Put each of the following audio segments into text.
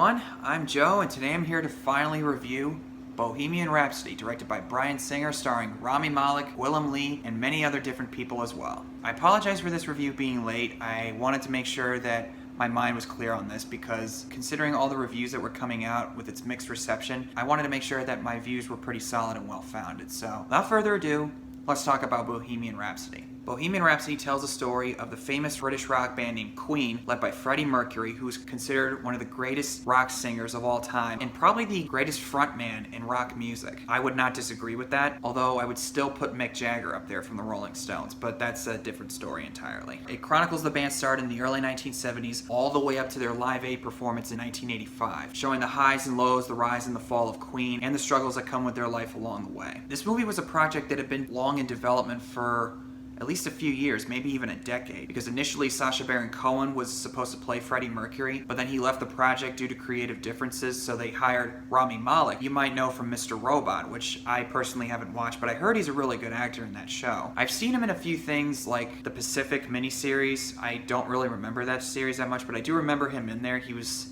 everyone, I'm Joe, and today I'm here to finally review Bohemian Rhapsody, directed by Bryan Singer, starring Rami Malek, Willem Lee, and many other different people as well. I apologize for this review being late. I wanted to make sure that my mind was clear on this because considering all the reviews that were coming out with its mixed reception, I wanted to make sure that my views were pretty solid and well-founded. So, without further ado, let's talk about Bohemian Rhapsody. Bohemian Rhapsody tells the story of the famous British rock band named Queen, led by Freddie Mercury, who is considered one of the greatest rock singers of all time, and probably the greatest frontman in rock music. I would not disagree with that, although I would still put Mick Jagger up there from the Rolling Stones, but that's a different story entirely. It chronicles the band's start in the early 1970s, all the way up to their Live Aid performance in 1985, showing the highs and lows, the rise and the fall of Queen, and the struggles that come with their life along the way. This movie was a project that had been long in development for at least a few years, maybe even a decade, because initially Sacha Baron Cohen was supposed to play Freddie Mercury, but then he left the project due to creative differences, so they hired Rami Malek, you might know from Mr. Robot, which I personally haven't watched, but I heard he's a really good actor in that show. I've seen him in a few things like the Pacific miniseries. I don't really remember that series that much, but I do remember him in there. He was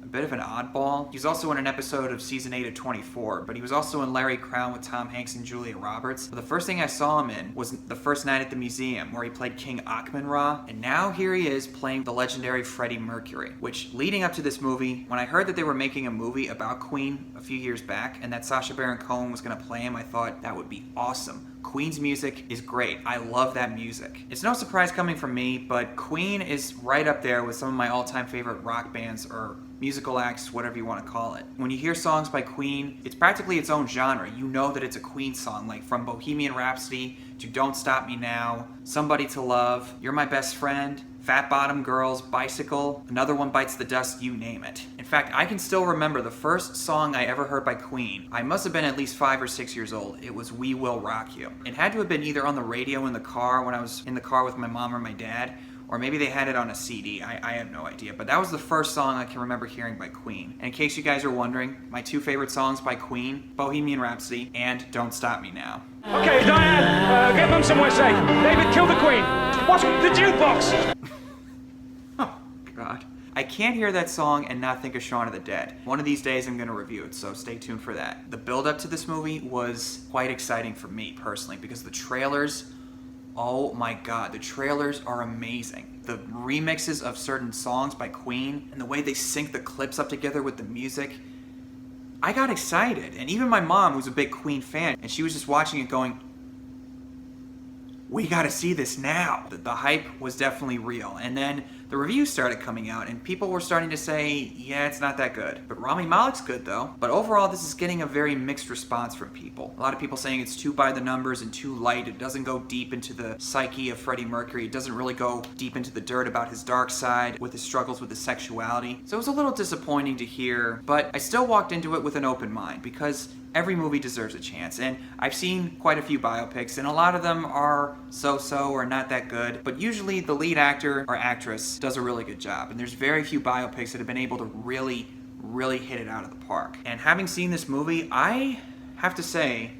a bit of an oddball. He was also in an episode of season 8 of 24, but he was also in Larry Crown with Tom Hanks and Julia Roberts. But the first thing I saw him in was The First Night at the Museum, where he played King Akhman-Ra, and now here he is playing the legendary Freddie Mercury, which, leading up to this movie, when I heard that they were making a movie about Queen a few years back, and that Sacha Baron Cohen was going to play him, I thought that would be awesome. Queen's music is great. I love that music. It's no surprise coming from me, but Queen is right up there with some of my all-time favorite rock bands or musical acts, whatever you want to call it. When you hear songs by Queen, it's practically its own genre. You know that it's a Queen song, like from Bohemian Rhapsody to Don't Stop Me Now, Somebody to Love, You're My Best Friend, Fat Bottom Girls, Bicycle, Another One Bites the Dust, you name it. In fact, I can still remember the first song I ever heard by Queen. I must have been at least 5 or 6 years old. It was We Will Rock You. It had to have been either on the radio in the car when I was in the car with my mom or my dad, or maybe they had it on a CD. I have no idea. But that was the first song I can remember hearing by Queen. And in case you guys are wondering, my two favorite songs by Queen, Bohemian Rhapsody and Don't Stop Me Now. Okay, Diane, get them somewhere safe. David, kill the Queen. What's with the jukebox? Oh, God. I can't hear that song and not think of Shaun of the Dead. One of these days I'm going to review it, so stay tuned for that. The build-up to this movie was quite exciting for me, personally, because the trailers, oh my God, the trailers are amazing. The remixes of certain songs by Queen and the way they sync the clips up together with the music, I got excited. And even my mom, who's a big Queen fan, and she was just watching it going, we gotta see this now. The hype was definitely real. And then the reviews started coming out and people were starting to say, yeah, it's not that good. But Rami Malek's good though. But overall, this is getting a very mixed response from people. A lot of people saying it's too by the numbers and too light. It doesn't go deep into the psyche of Freddie Mercury. It doesn't really go deep into the dirt about his dark side with his struggles with his sexuality. So it was a little disappointing to hear, but I still walked into it with an open mind because every movie deserves a chance, and I've seen quite a few biopics, and a lot of them are so-so or not that good, but usually the lead actor or actress does a really good job, and there's very few biopics that have been able to really hit it out of the park. And having seen this movie, I have to say,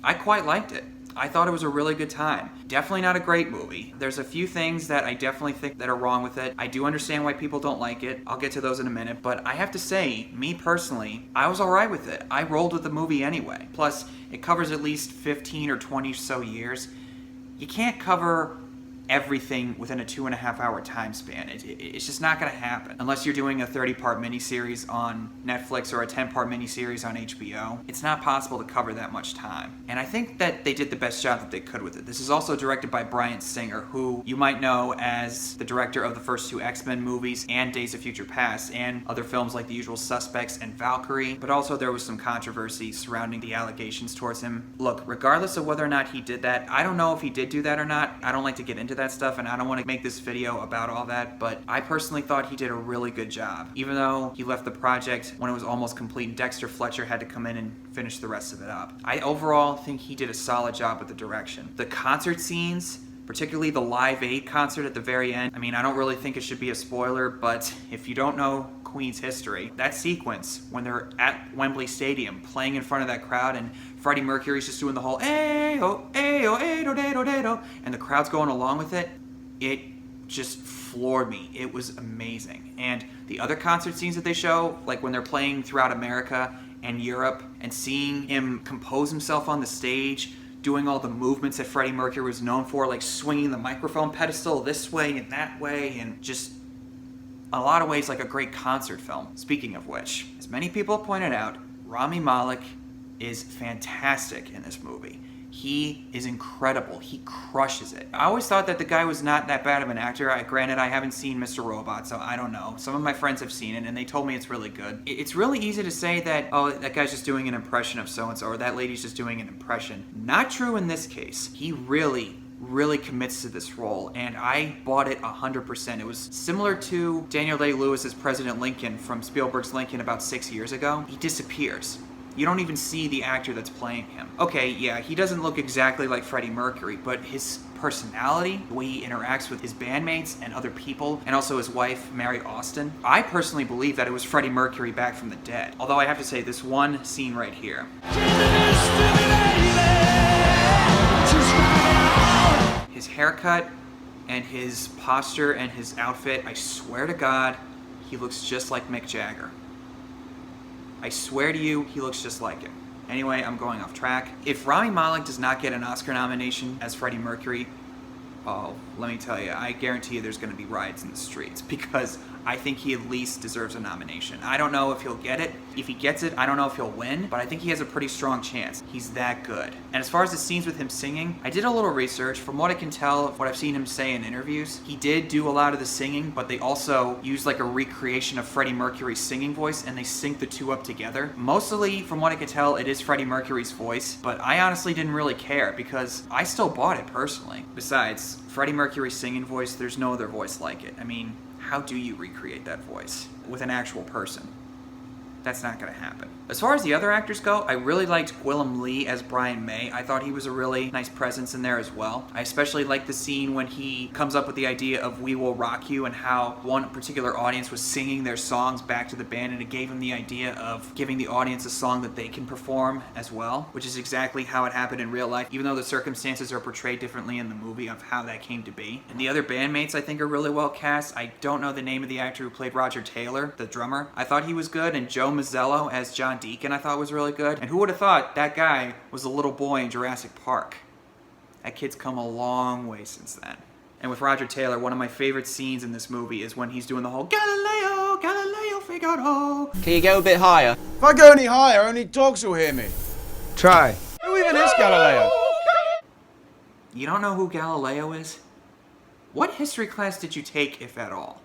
I quite liked it. I thought it was a really good time. Definitely not a great movie. There's a few things that I definitely think that are wrong with it. I do understand why people don't like it. I'll get to those in a minute, but I have to say, me personally, I was alright with it. I rolled with the movie anyway. Plus, it covers at least 15 or 20 so years. You can't cover everything within a 2.5 hour time span. It's just not going to happen. Unless you're doing a 30-part miniseries on Netflix or a 10-part miniseries on HBO, it's not possible to cover that much time. And I think that they did the best job that they could with it. This is also directed by Bryan Singer, who you might know as the director of the first 2 X-Men movies and Days of Future Past, and other films like The Usual Suspects and Valkyrie, but also there was some controversy surrounding the allegations towards him. Look, regardless of whether or not he did that, I don't know if he did do that or not. I don't like to get into that stuff, and I don't want to make this video about all that, but I personally thought he did a really good job, even though he left the project when it was almost complete and Dexter Fletcher had to come in and finish the rest of it up. I overall think he did a solid job with the direction. The concert scenes, particularly the Live Aid concert at the very end, I mean, I don't really think it should be a spoiler, but if you don't know Queen's history, that sequence when they're at Wembley Stadium playing in front of that crowd and Freddie Mercury's just doing the whole ayo, ayo, ayo, ayo, ayo, and the crowd's going along with it, it just floored me. It was amazing. And the other concert scenes that they show, like when they're playing throughout America and Europe, and seeing him compose himself on the stage, doing all the movements that Freddie Mercury was known for, like swinging the microphone pedestal this way and that way, and just in a lot of ways like a great concert film. Speaking of which, as many people have pointed out, Rami Malek is fantastic in this movie. He is incredible. He crushes it. I always thought that the guy was not that bad of an actor. Granted, I haven't seen Mr. Robot, so I don't know. Some of my friends have seen it, and they told me it's really good. It's really easy to say that, oh, that guy's just doing an impression of so-and-so, or that lady's just doing an impression. Not true in this case. He really commits to this role, and I bought it 100%. It was similar to Daniel Day-Lewis as President Lincoln from Spielberg's Lincoln about 6 years ago. He disappears. You don't even see the actor that's playing him. Okay, yeah, he doesn't look exactly like Freddie Mercury, but his personality, the way he interacts with his bandmates and other people, and also his wife, Mary Austin, I personally believe that it was Freddie Mercury back from the dead. Although I have to say, this one scene right here. His haircut and his posture and his outfit, I swear to God, he looks just like Mick Jagger. I swear to you, he looks just like him. Anyway, I'm going off track. If Rami Malek does not get an Oscar nomination as Freddie Mercury, oh, let me tell you, I guarantee you there's going to be riots in the streets, because I think he at least deserves a nomination. I don't know if he'll get it. If he gets it, I don't know if he'll win, but I think he has a pretty strong chance. He's that good. And as far as the scenes with him singing, I did a little research. From what I can tell, what I've seen him say in interviews, he did do a lot of the singing, but they also used like a recreation of Freddie Mercury's singing voice, and they sync the two up together. Mostly, from what I can tell, it is Freddie Mercury's voice, but I honestly didn't really care because I still bought it personally. Besides, Freddie Mercury's singing voice, there's no other voice like it. I mean, how do you recreate that voice with an actual person? That's not going to happen. As far as the other actors go, I really liked Gwillem Lee as Brian May. I thought he was a really nice presence in there as well. I especially liked the scene when he comes up with the idea of We Will Rock You, and how one particular audience was singing their songs back to the band, and it gave him the idea of giving the audience a song that they can perform as well, which is exactly how it happened in real life, even though the circumstances are portrayed differently in the movie of how that came to be. And the other bandmates I think are really well cast. I don't know the name of the actor who played Roger Taylor, the drummer. I thought he was good, and Joe Mazzello as John Deacon I thought was really good. And who would have thought that guy was a little boy in Jurassic Park? That kid's come a long way since then. And with Roger Taylor, one of my favorite scenes in this movie is when he's doing the whole Galileo, Galileo Figaro. Can you go a bit higher? If I go any higher, only dogs will hear me. Try. Who even is Galileo? You don't know who Galileo is? What history class did you take, if at all?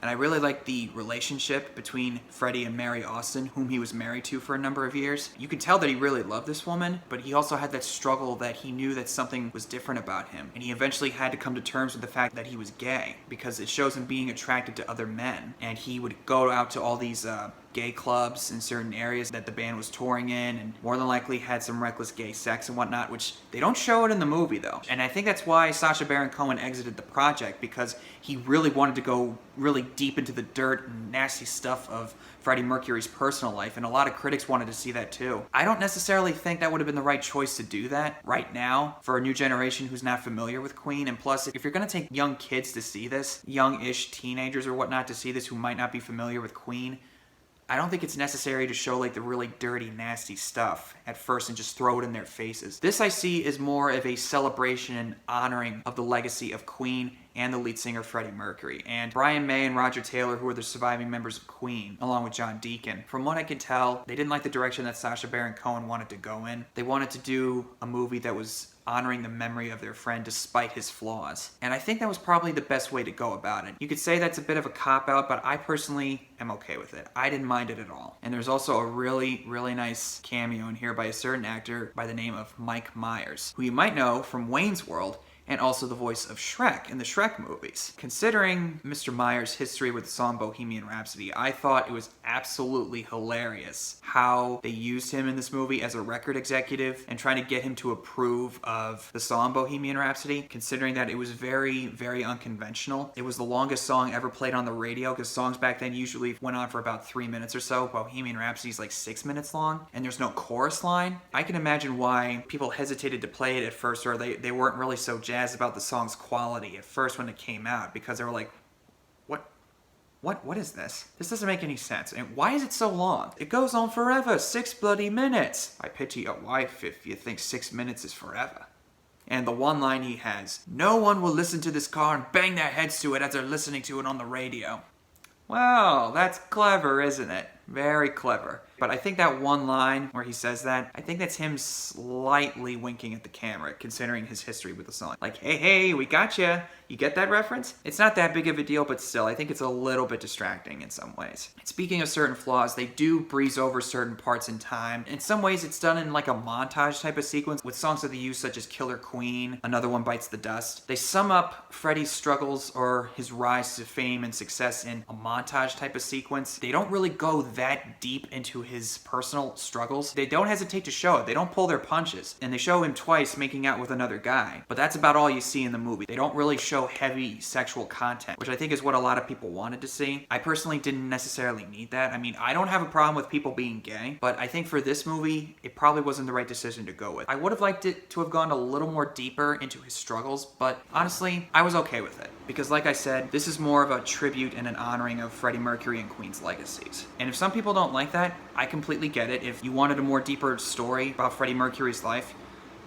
And I really like the relationship between Freddie and Mary Austin, whom he was married to for a number of years. You could tell that he really loved this woman, but he also had that struggle that he knew that something was different about him. And he eventually had to come to terms with the fact that he was gay, because it shows him being attracted to other men. And he would go out to all these gay clubs in certain areas that the band was touring in, and more than likely had some reckless gay sex and whatnot, which they don't show it in the movie though. And I think that's why Sacha Baron Cohen exited the project, because he really wanted to go really deep into the dirt and nasty stuff of Freddie Mercury's personal life, and a lot of critics wanted to see that too. I don't necessarily think that would have been the right choice to do that right now for a new generation who's not familiar with Queen. And plus, if you're gonna take young kids to see this, young-ish teenagers or whatnot to see this who might not be familiar with Queen, I don't think it's necessary to show like the really dirty, nasty stuff at first and just throw it in their faces. This I see is more of a celebration and honoring of the legacy of Queen and the lead singer Freddie Mercury. And Brian May and Roger Taylor, who are the surviving members of Queen, along with John Deacon. From what I can tell, they didn't like the direction that Sacha Baron Cohen wanted to go in. They wanted to do a movie that was honoring the memory of their friend despite his flaws. And I think that was probably the best way to go about it. You could say that's a bit of a cop-out, but I personally am okay with it. I didn't mind it at all. And there's also a really, really nice cameo in here by a certain actor by the name of Mike Myers, who you might know from Wayne's World, and also the voice of Shrek in the Shrek movies. Considering Mr. Myers' history with the song Bohemian Rhapsody, I thought it was absolutely hilarious how they used him in this movie as a record executive and trying to get him to approve of the song Bohemian Rhapsody, considering that it was very, very unconventional. It was the longest song ever played on the radio, because songs back then usually went on for about 3 minutes or so. Bohemian Rhapsody is like 6 minutes long, and there's no chorus line. I can imagine why people hesitated to play it at first, or they weren't really so jazzed jazzed about the song's quality at first when it came out, because they were like, what is this? This doesn't make any sense. And why is it so long? It goes on forever, 6 bloody minutes. I pity your wife if you think 6 minutes is forever. And the one line he has, no one will listen to this car and bang their heads to it as they're listening to it on the radio. Well, that's clever, isn't it? Very clever. But I think that one line where he says that, I think that's him slightly winking at the camera, considering his history with the song. Like, hey, we gotcha. You get that reference? It's not that big of a deal, but still, I think it's a little bit distracting in some ways. Speaking of certain flaws, they do breeze over certain parts in time. In some ways, it's done in like a montage type of sequence with songs that they use such as Killer Queen, Another One Bites the Dust. They sum up Freddie's struggles or his rise to fame and success in a montage type of sequence. They don't really go that deep into his personal struggles. They don't hesitate to show it. They don't pull their punches. And they show him twice making out with another guy. But that's about all you see in the movie. They don't really show heavy sexual content, which I think is what a lot of people wanted to see. I personally didn't necessarily need that. I mean, I don't have a problem with people being gay, but I think for this movie, it probably wasn't the right decision to go with. I would have liked it to have gone a little more deeper into his struggles, but honestly, I was okay with it. Because like I said, this is more of a tribute and an honoring of Freddie Mercury and Queen's legacies. And if some people don't like that, I completely get it. If you wanted a more deeper story about Freddie Mercury's life,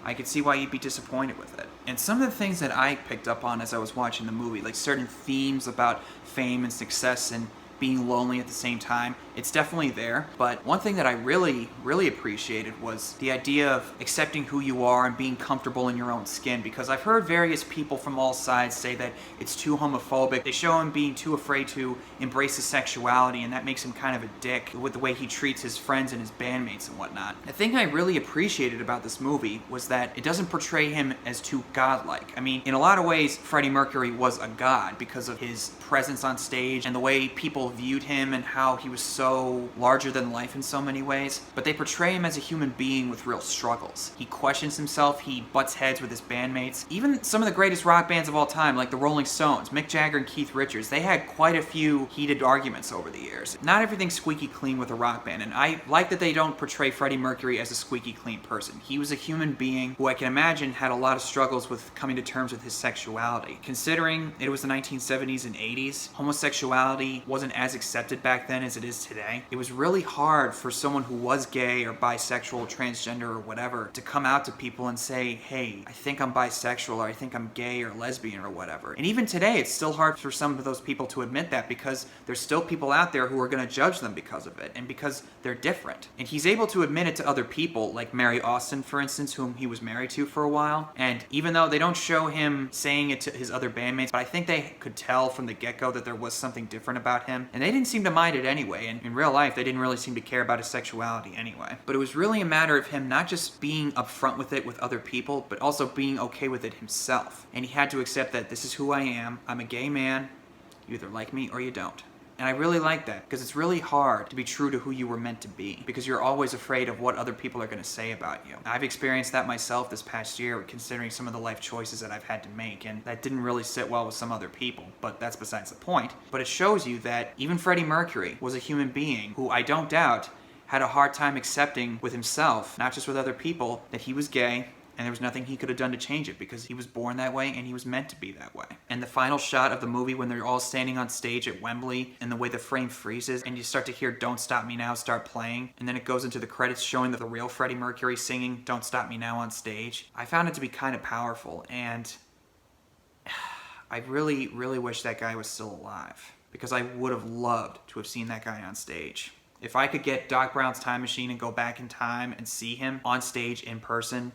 I could see why you'd be disappointed with it. And some of the things that I picked up on as I was watching the movie, like certain themes about fame and success and being lonely at the same time, it's definitely there. But one thing that I really appreciated was the idea of accepting who you are and being comfortable in your own skin, because I've heard various people from all sides say that it's too homophobic. They show him being too afraid to embrace his sexuality, and that makes him kind of a dick with the way he treats his friends and his bandmates and whatnot. The thing I really appreciated about this movie was that it doesn't portray him as too godlike. I mean, in a lot of ways, Freddie Mercury was a god because of his presence on stage and the way people viewed him and how he was so larger than life in so many ways. But they portray him as a human being with real struggles. He questions himself, he butts heads with his bandmates. Even some of the greatest rock bands of all time, like the Rolling Stones, Mick Jagger and Keith Richards, they had quite a few heated arguments over the years. Not everything's squeaky clean with a rock band, and I like that they don't portray Freddie Mercury as a squeaky clean person. He was a human being who I can imagine had a lot of struggles with coming to terms with his sexuality. Considering it was the 1970s and 80s, homosexuality wasn't as accepted back then as it is today. It was really hard for someone who was gay or bisexual, transgender or whatever to come out to people and say, hey, I think I'm bisexual, or I think I'm gay or lesbian or whatever. And even today, it's still hard for some of those people to admit that, because there's still people out there who are going to judge them because of it and because they're different. And he's able to admit it to other people, like Mary Austin, for instance, whom he was married to for a while. And even though they don't show him saying it to his other bandmates, but I think they could tell from the get-go that there was something different about him. And they didn't seem to mind it anyway. And in real life, they didn't really seem to care about his sexuality anyway. But it was really a matter of him not just being upfront with it with other people, but also being okay with it himself. And he had to accept that this is who I am. I'm a gay man. You either like me or you don't. And I really like that, because it's really hard to be true to who you were meant to be, because you're always afraid of what other people are going to say about you. I've experienced that myself this past year, considering some of the life choices that I've had to make, and that didn't really sit well with some other people, but that's besides the point. But it shows you that even Freddie Mercury was a human being who, I don't doubt, had a hard time accepting with himself, not just with other people, that he was gay, and there was nothing he could have done to change it, because he was born that way and he was meant to be that way. And the final shot of the movie when they're all standing on stage at Wembley, and the way the frame freezes and you start to hear Don't Stop Me Now start playing, and then it goes into the credits showing that the real Freddie Mercury singing Don't Stop Me Now on stage, I found it to be kind of powerful, and I really wish that guy was still alive, because I would have loved to have seen that guy on stage. If I could get Doc Brown's time machine and go back in time and see him on stage in person,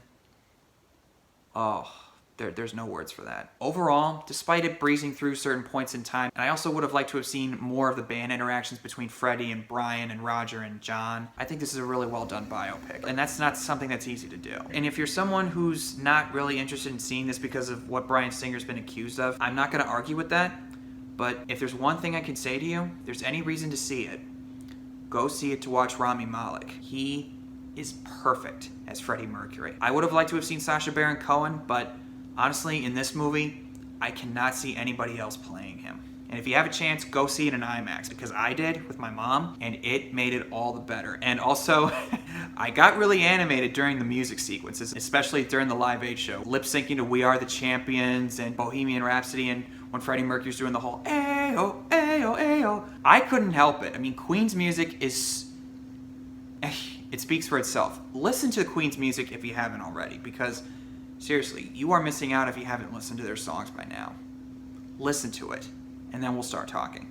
oh, there's no words for that. Overall, despite it breezing through certain points in time, and I also would have liked to have seen more of the band interactions between Freddie and Brian and Roger and John, I think this is a really well done biopic. And that's not something that's easy to do. And if you're someone who's not really interested in seeing this because of what Bryan Singer's been accused of, I'm not going to argue with that. But if there's one thing I can say to you, if there's any reason to see it, go see it to watch Rami Malek. He is perfect as Freddie Mercury. I would have liked to have seen Sacha Baron Cohen, but honestly, in this movie, I cannot see anybody else playing him. And if you have a chance, go see it in IMAX, because I did with my mom, and it made it all the better. And also, I got really animated during the music sequences, especially during the Live Aid show. Lip syncing to We Are the Champions and Bohemian Rhapsody, and when Freddie Mercury's doing the whole ayo, ayo, ayo. I couldn't help it. I mean, Queen's music is... it speaks for itself. Listen to Queen's music if you haven't already, because seriously, you are missing out if you haven't listened to their songs by now. Listen to it, and then we'll start talking.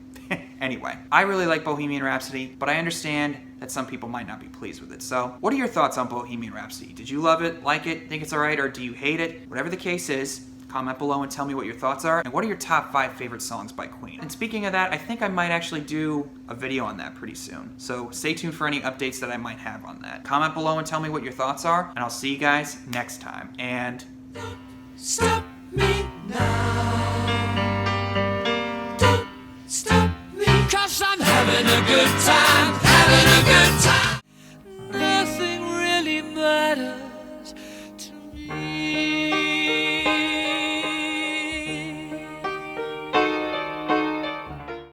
Anyway, I really like Bohemian Rhapsody, but I understand that some people might not be pleased with it. So, what are your thoughts on Bohemian Rhapsody? Did you love it, like it, think it's alright, or do you hate it? Whatever the case is, comment below and tell me what your thoughts are, and what are your top 5 favorite songs by Queen? And speaking of that, I think I might actually do a video on that pretty soon. So stay tuned for any updates that I might have on that. Comment below and tell me what your thoughts are, and I'll see you guys next time. And Don't stop me now. Don't stop me, 'cause I'm having a good time, having a good time.